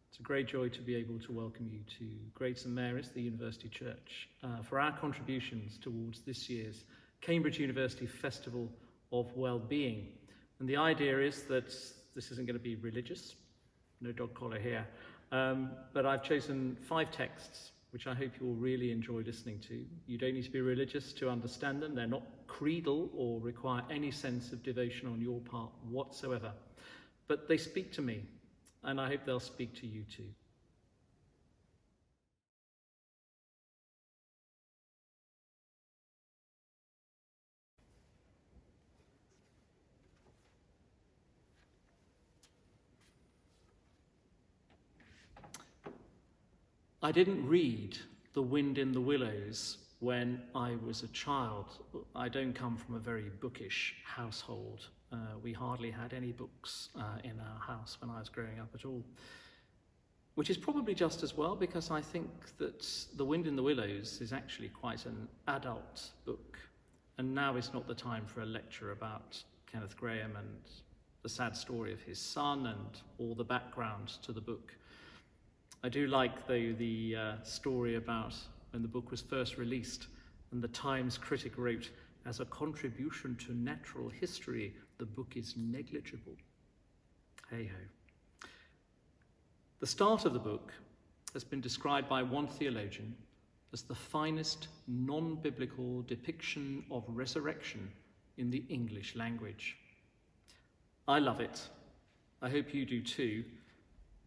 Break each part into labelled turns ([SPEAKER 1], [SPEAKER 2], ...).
[SPEAKER 1] It's a great joy to be able to welcome you to Great St Mary's, the University Church, for our contributions towards this year's Cambridge University Festival of Wellbeing. And the idea is that this isn't going to be religious, no dog collar here, but I've chosen 5 texts which I hope you'll really enjoy listening to. You don't need to be religious to understand them. They're not creedal or require any sense of devotion on your part whatsoever, but they speak to me. And I hope they'll speak to you too. I didn't read The Wind in the Willows when I was a child. I don't come from a very bookish household. We hardly had any books in our house when I was growing up at all. Which is probably just as well, because I think that The Wind in the Willows is actually quite an adult book. And now is not the time for a lecture about Kenneth Grahame and the sad story of his son and all the background to the book. I do like, though, the story about when the book was first released and the Times critic wrote, "As a contribution to natural history, the book is negligible." Hey-ho. The start of the book has been described by one theologian as the finest non-biblical depiction of resurrection in the English language. I love it. I hope you do too.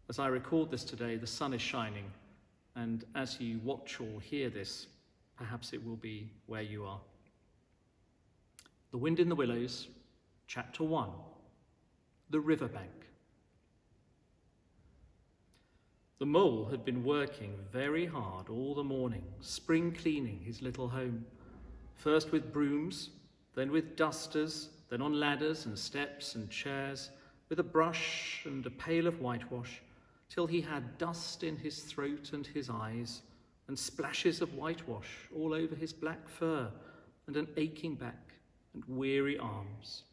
[SPEAKER 1] As I record this today, the sun is shining, and as you watch or hear this, perhaps it will be where you are. The Wind in the Willows, Chapter 1, The Riverbank. The mole had been working very hard all the morning, spring cleaning his little home, first with brooms, then with dusters, then on ladders and steps and chairs, with a brush and a pail of whitewash, till he had dust in his throat and his eyes, and splashes of whitewash all over his black fur, and an aching back and weary arms.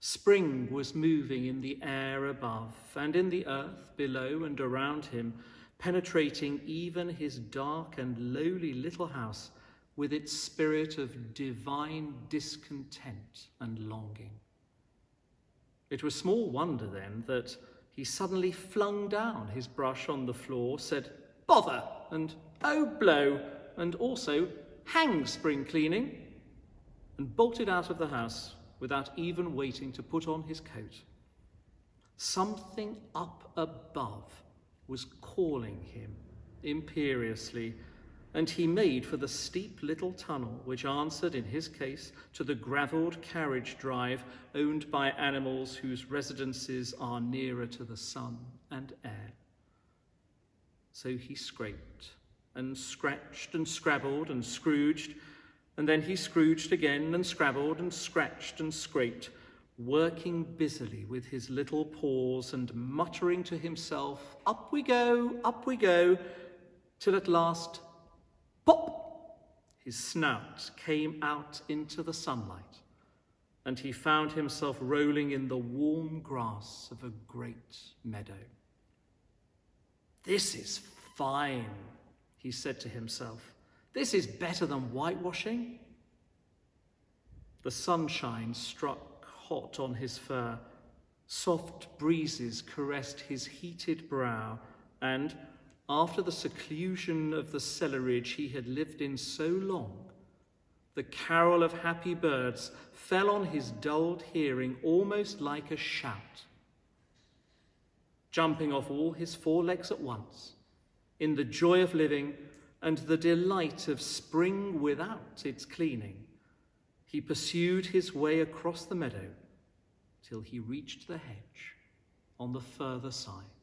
[SPEAKER 1] Spring was moving in the air above, and in the earth below and around him, penetrating even his dark and lowly little house with its spirit of divine discontent and longing. It was small wonder then that he suddenly flung down his brush on the floor, said, "Bother," and "Oh, blow," and also "Hang spring cleaning," and bolted out of the house without even waiting to put on his coat. Something up above was calling him imperiously, and he made for the steep little tunnel which answered, in his case, to the gravelled carriage drive owned by animals whose residences are nearer to the sun and air. So he scraped and scratched and scrabbled and scrooged, and then he scrooged again and scrabbled and scratched and scraped, working busily with his little paws and muttering to himself, up we go, till at last, pop, his snout came out into the sunlight, and he found himself rolling in the warm grass of a great meadow. "This is fine," he said to himself. "This is better than whitewashing." The sunshine struck hot on his fur. Soft breezes caressed his heated brow, and after the seclusion of the cellarage he had lived in so long, the carol of happy birds fell on his dulled hearing almost like a shout. Jumping off all his 4 legs at once, in the joy of living and the delight of spring without its cleaning, he pursued his way across the meadow till he reached the hedge on the further side.